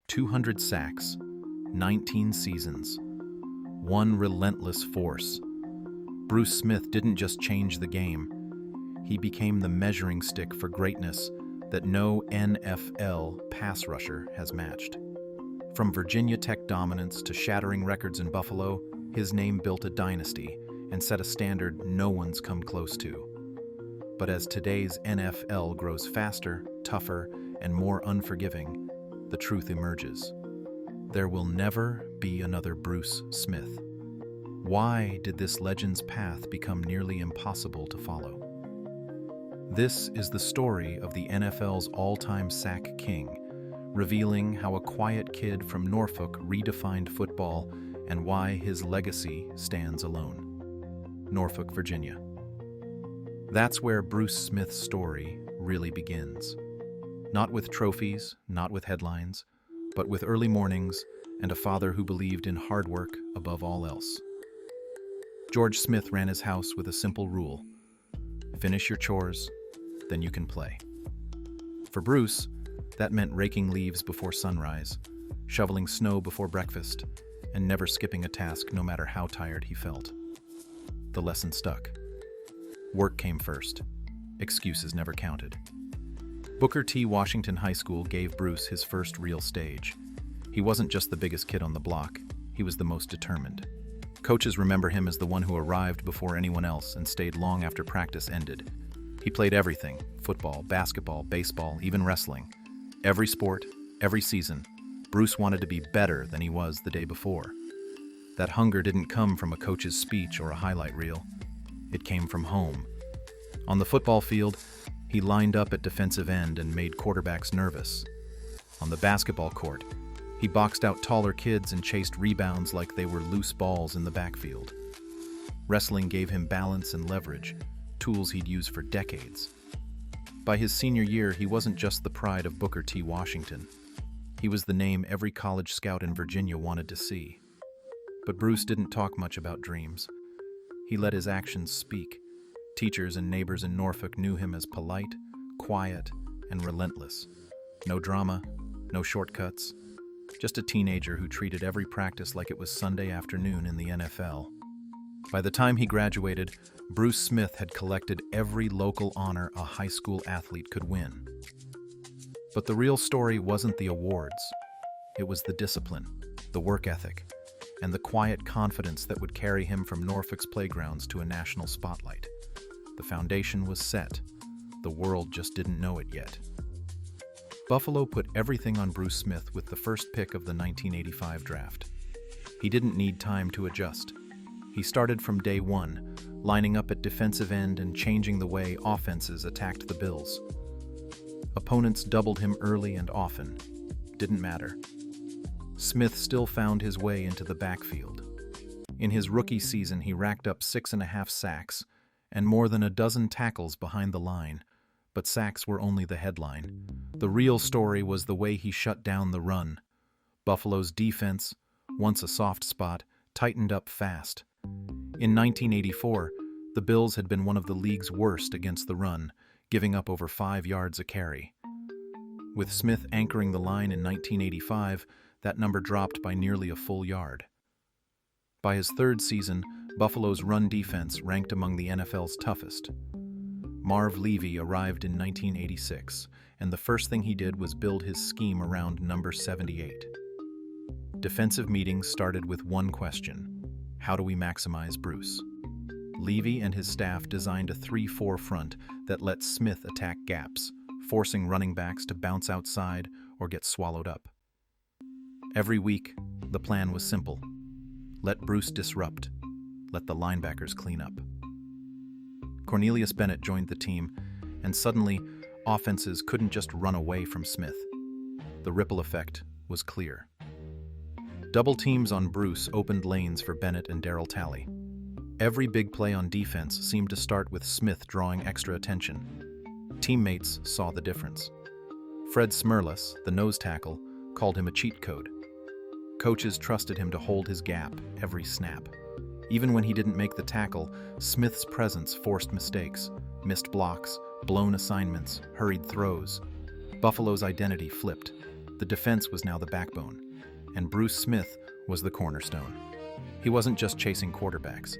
200 sacks, 19 seasons, one relentless force. Bruce Smith didn't just change the game, he became the measuring stick for greatness that no NFL pass rusher has matched. From Virginia Tech dominance to shattering records in Buffalo, his name built a dynasty and set a standard no one's come close to. But as today's NFL grows faster, tougher, and more unforgiving, the truth emerges. There will never be another Bruce Smith. Why did this legend's path become nearly impossible to follow? This is the story of the NFL's all-time sack king, revealing how a quiet kid from Norfolk redefined football and why his legacy stands alone. Norfolk, Virginia. That's where Bruce Smith's story really begins. Not with trophies, not with headlines, but with early mornings and a father who believed in hard work above all else. George Smith ran his house with a simple rule: finish your chores, then you can play. For Bruce, that meant raking leaves before sunrise, shoveling snow before breakfast, and never skipping a task no matter how tired he felt. The lesson stuck. Work came first. Excuses never counted. Booker T. Washington High School gave Bruce his first real stage. He wasn't just the biggest kid on the block, he was the most determined. Coaches remember him as the one who arrived before anyone else and stayed long after practice ended. He played everything: football, basketball, baseball, even wrestling. Every sport, every season, Bruce wanted to be better than he was the day before. That hunger didn't come from a coach's speech or a highlight reel. It came from home. On the football field, he lined up at defensive end and made quarterbacks nervous. On the basketball court, he boxed out taller kids and chased rebounds like they were loose balls in the backfield. Wrestling gave him balance and leverage, tools he'd use for decades. By his senior year, he wasn't just the pride of Booker T. Washington. He was the name every college scout in Virginia wanted to see. But Bruce didn't talk much about dreams. He let his actions speak. Teachers and neighbors in Norfolk knew him as polite, quiet, and relentless. No drama, no shortcuts. Just a teenager who treated every practice like it was Sunday afternoon in the NFL. By the time he graduated, Bruce Smith had collected every local honor a high school athlete could win. But the real story wasn't the awards. It was the discipline, the work ethic, and the quiet confidence that would carry him from Norfolk's playgrounds to a national spotlight. The foundation was set. The world just didn't know it yet. Buffalo put everything on Bruce Smith with the first pick of the 1985 draft. He didn't need time to adjust. He started from day one, lining up at defensive end and changing the way offenses attacked the Bills. Opponents doubled him early and often. Didn't matter. Smith still found his way into the backfield. In his rookie season, he racked up 6.5 sacks and more than a dozen tackles behind the line, but sacks were only the headline. The real story was the way he shut down the run. Buffalo's defense, once a soft spot, tightened up fast. In 1984, the Bills had been one of the league's worst against the run, giving up over 5 yards a carry. With Smith anchoring the line in 1985, that number dropped by nearly a full yard. By his third season, Buffalo's run defense ranked among the NFL's toughest. Marv Levy arrived in 1986, and the first thing he did was build his scheme around number 78. Defensive meetings started with one question: how do we maximize Bruce? Levy and his staff designed a 3-4 front that let Smith attack gaps, forcing running backs to bounce outside or get swallowed up. Every week, the plan was simple: let Bruce disrupt, let the linebackers clean up. Cornelius Bennett joined the team, and suddenly, offenses couldn't just run away from Smith. The ripple effect was clear. Double teams on Bruce opened lanes for Bennett and Darryl Talley. Every big play on defense seemed to start with Smith drawing extra attention. Teammates saw the difference. Fred Smerlas, the nose tackle, called him a cheat code. Coaches trusted him to hold his gap every snap. Even when he didn't make the tackle, Smith's presence forced mistakes, missed blocks, blown assignments, hurried throws. Buffalo's identity flipped. The defense was now the backbone, and Bruce Smith was the cornerstone. He wasn't just chasing quarterbacks.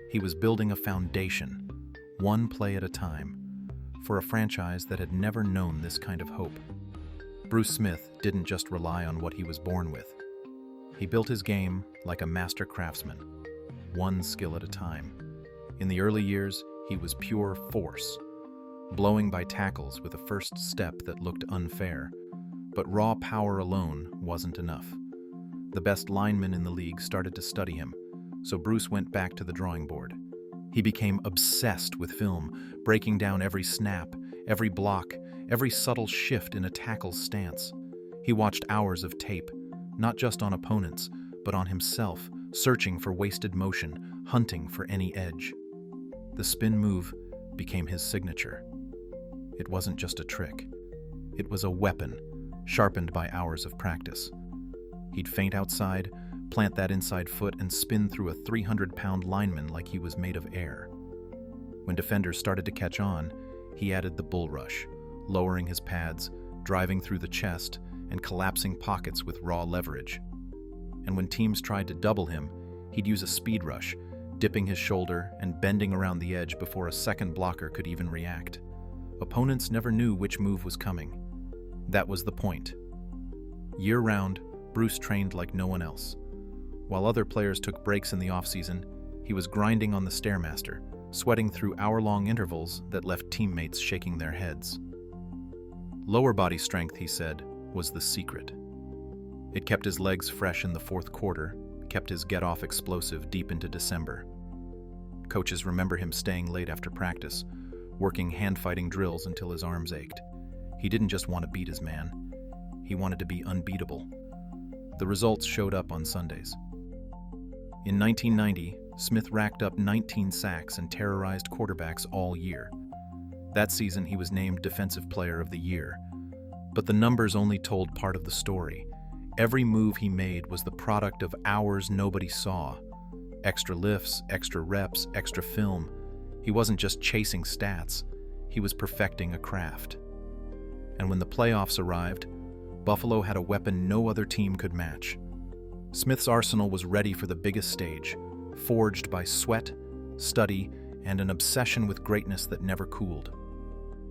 He was building a foundation, one play at a time, for a franchise that had never known this kind of hope. Bruce Smith didn't just rely on what he was born with. He built his game like a master craftsman, one skill at a time. In the early years, he was pure force, blowing by tackles with a first step that looked unfair. But raw power alone wasn't enough. The best linemen in the league started to study him, so Bruce went back to the drawing board. He became obsessed with film, breaking down every snap, every block, every subtle shift in a tackle's stance. He watched hours of tape, not just on opponents, but on himself, searching for wasted motion, hunting for any edge. The spin move became his signature. It wasn't just a trick. It was a weapon, sharpened by hours of practice. He'd feint outside, plant that inside foot, and spin through a 300-pound lineman like he was made of air. When defenders started to catch on, he added the bull rush, lowering his pads, driving through the chest, and collapsing pockets with raw leverage. And when teams tried to double him, he'd use a speed rush, dipping his shoulder and bending around the edge before a second blocker could even react. Opponents never knew which move was coming. That was the point. Year-round, Bruce trained like no one else. While other players took breaks in the off-season, he was grinding on the Stairmaster, sweating through hour-long intervals that left teammates shaking their heads. Lower body strength, he said, was the secret. It kept his legs fresh in the fourth quarter, kept his get-off explosive deep into December. Coaches remember him staying late after practice, working hand-fighting drills until his arms ached. He didn't just want to beat his man. He wanted to be unbeatable. The results showed up on Sundays. In 1990, Smith racked up 19 sacks and terrorized quarterbacks all year. That season, he was named Defensive Player of the Year. But the numbers only told part of the story. Every move he made was the product of hours nobody saw. Extra lifts, extra reps, extra film. He wasn't just chasing stats. He was perfecting a craft. And when the playoffs arrived, Buffalo had a weapon no other team could match. Smith's arsenal was ready for the biggest stage, forged by sweat, study, and an obsession with greatness that never cooled.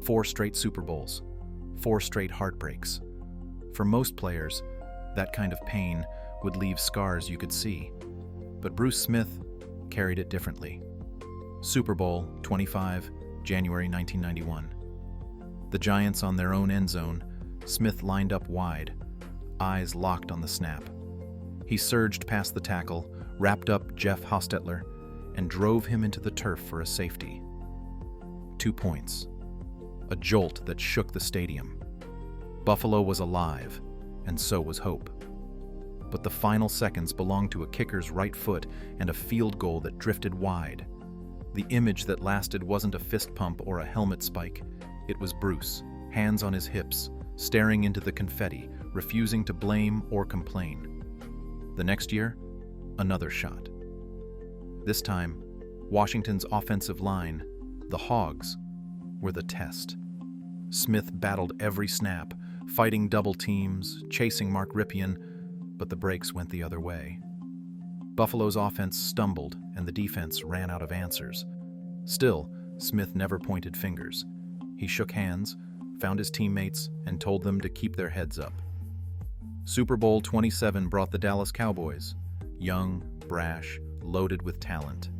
4 straight Super Bowls, 4 straight heartbreaks. For most players, that kind of pain would leave scars you could see. But Bruce Smith carried it differently. Super Bowl 25, January 1991. The Giants on their own end zone, Smith lined up wide, eyes locked on the snap. He surged past the tackle, wrapped up Jeff Hostetler, and drove him into the turf for a safety. 2 points. A jolt that shook the stadium. Buffalo was alive, and so was hope. But the final seconds belonged to a kicker's right foot and a field goal that drifted wide. The image that lasted wasn't a fist pump or a helmet spike. It was Bruce, hands on his hips, staring into the confetti, refusing to blame or complain. The next year, another shot. This time, Washington's offensive line, the Hogs, were the test. Smith battled every snap, fighting double teams, chasing Mark Ripien, but the breaks went the other way. Buffalo's offense stumbled, and the defense ran out of answers. Still, Smith never pointed fingers. He shook hands, found his teammates, and told them to keep their heads up. Super Bowl 27 brought the Dallas Cowboys, young, brash, loaded with talent.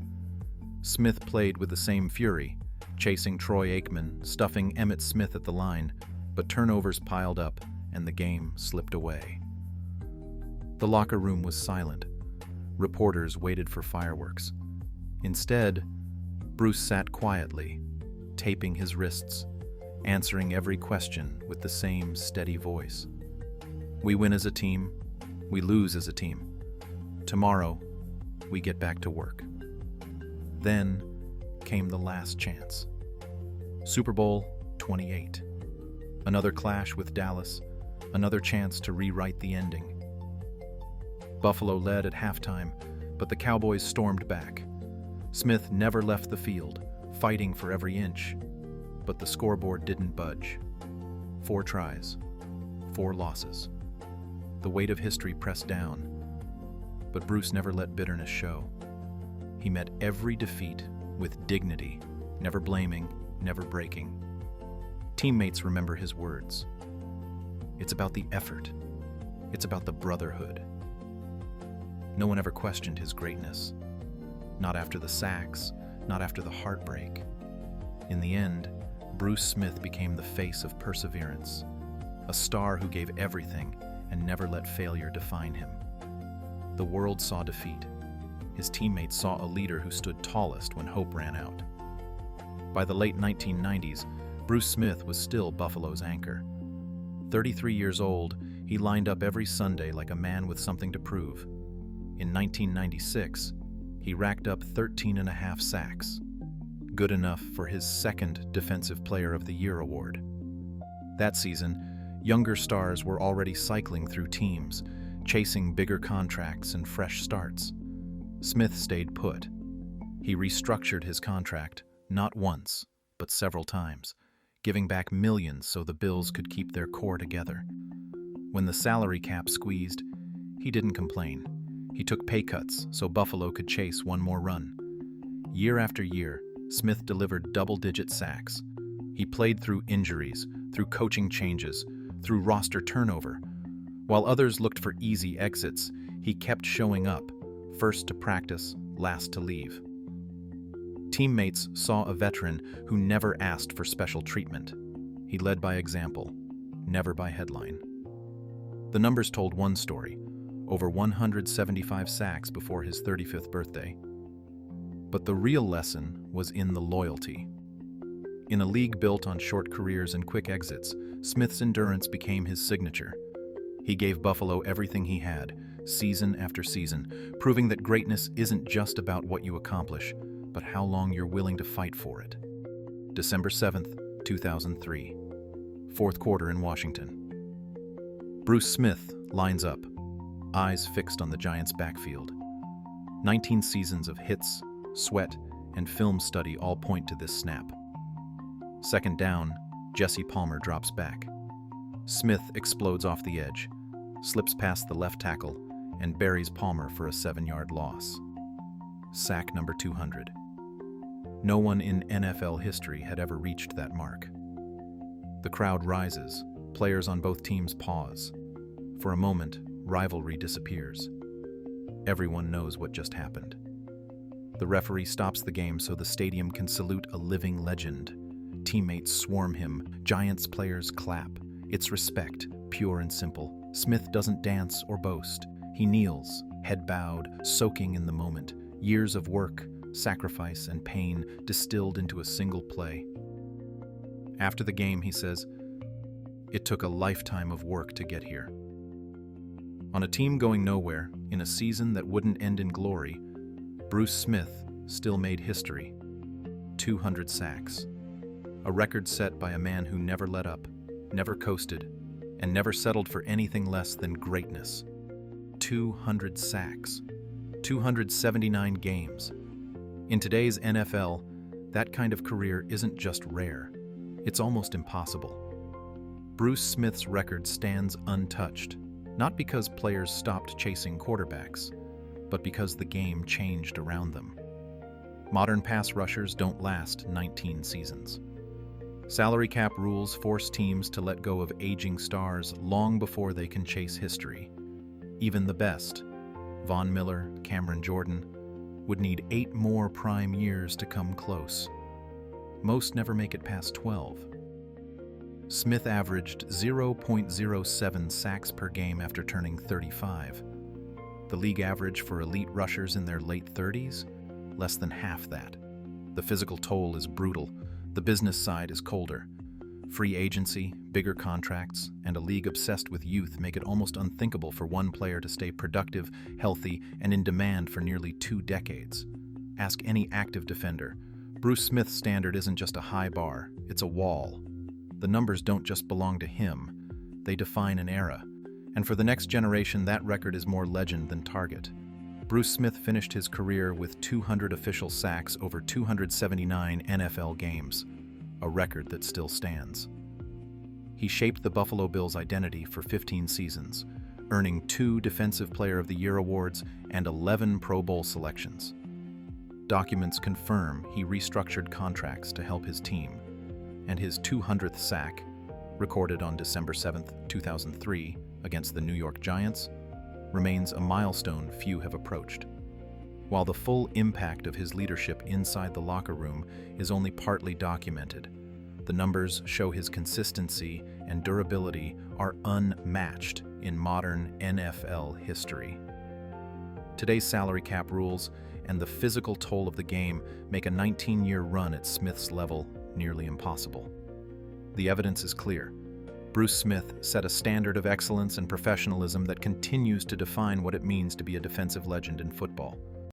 Smith played with the same fury, chasing Troy Aikman, stuffing Emmitt Smith at the line, but turnovers piled up and the game slipped away. The locker room was silent. Reporters waited for fireworks. Instead, Bruce sat quietly, taping his wrists, answering every question with the same steady voice. We win as a team, we lose as a team. Tomorrow, we get back to work. Then came the last chance. Super Bowl 28. Another clash with Dallas, another chance to rewrite the ending. Buffalo led at halftime, but the Cowboys stormed back. Smith never left the field, fighting for every inch, but the scoreboard didn't budge. 4 tries, 4 losses. the weight of history pressed down. But Bruce never let bitterness show. He met every defeat with dignity, never blaming, never breaking. Teammates remember his words. It's about the effort. It's about the brotherhood. No one ever questioned his greatness. Not after the sacks, not after the heartbreak. In the end, Bruce Smith became the face of perseverance, a star who gave everything and never let failure define him. The world saw defeat. His teammates saw a leader who stood tallest when hope ran out. By the late 1990s, Bruce Smith was still Buffalo's anchor. 33 years old, he lined up every Sunday like a man with something to prove. In 1996, he racked up 13.5 sacks, good enough for his second Defensive Player of the Year award. That season, younger stars were already cycling through teams, chasing bigger contracts and fresh starts. Smith stayed put. He restructured his contract, not once, but several times, giving back millions so the Bills could keep their core together. When the salary cap squeezed, he didn't complain. He took pay cuts so Buffalo could chase one more run. Year after year, Smith delivered double-digit sacks. He played through injuries, through coaching changes, through roster turnover. While others looked for easy exits, he kept showing up, first to practice, last to leave. Teammates saw a veteran who never asked for special treatment. He led by example, never by headline. The numbers told one story: over 175 sacks before his 35th birthday. But the real lesson was in the loyalty. In a league built on short careers and quick exits, Smith's endurance became his signature. He gave Buffalo everything he had, season after season, proving that greatness isn't just about what you accomplish, but how long you're willing to fight for it. December 7th, 2003. Fourth quarter in Washington. Bruce Smith lines up, eyes fixed on the Giants' backfield. 19 seasons of hits, sweat, and film study all point to this snap. Second down, Jesse Palmer drops back. Smith explodes off the edge, slips past the left tackle, and buries Palmer for a 7-yard loss. Sack number 200. No one in NFL history had ever reached that mark. The crowd rises, players on both teams pause. For a moment, rivalry disappears. Everyone knows what just happened. The referee stops the game so the stadium can salute a living legend. Teammates swarm him, Giants players clap. It's respect, pure and simple. Smith doesn't dance or boast. He kneels, head bowed, soaking in the moment. Years of work, sacrifice, and pain distilled into a single play. After the game, he says, "It took a lifetime of work to get here." On a team going nowhere, in a season that wouldn't end in glory, Bruce Smith still made history. 200 sacks. A record set by a man who never let up, never coasted, and never settled for anything less than greatness. 200 sacks. 279 games. In today's NFL, that kind of career isn't just rare, it's almost impossible. Bruce Smith's record stands untouched, not because players stopped chasing quarterbacks, but because the game changed around them. Modern pass rushers don't last 19 seasons. Salary cap rules force teams to let go of aging stars long before they can chase history. Even the best, Von Miller, Cameron Jordan, would need 8 more prime years to come close. Most never make it past 12. Smith averaged 0.07 sacks per game after turning 35. The league average for elite rushers in their late 30s? Less than half that. The physical toll is brutal. The business side is colder. Free agency, bigger contracts, and a league obsessed with youth make it almost unthinkable for one player to stay productive, healthy, and in demand for nearly 2 decades. Ask any active defender. Bruce Smith's standard isn't just a high bar, it's a wall. The numbers don't just belong to him, they define an era. And for the next generation, that record is more legend than target. Bruce Smith finished his career with 200 official sacks over 279 NFL games, a record that still stands. He shaped the Buffalo Bills' identity for 15 seasons, earning 2 Defensive Player of the Year awards and 11 Pro Bowl selections. Documents confirm he restructured contracts to help his team, and his 200th sack, recorded on December 7, 2003, against the New York Giants, remains a milestone few have approached. While the full impact of his leadership inside the locker room is only partly documented, the numbers show his consistency and durability are unmatched in modern NFL history. Today's salary cap rules and the physical toll of the game make a 19-year run at Smith's level nearly impossible. The evidence is clear. Bruce Smith set a standard of excellence and professionalism that continues to define what it means to be a defensive legend in football.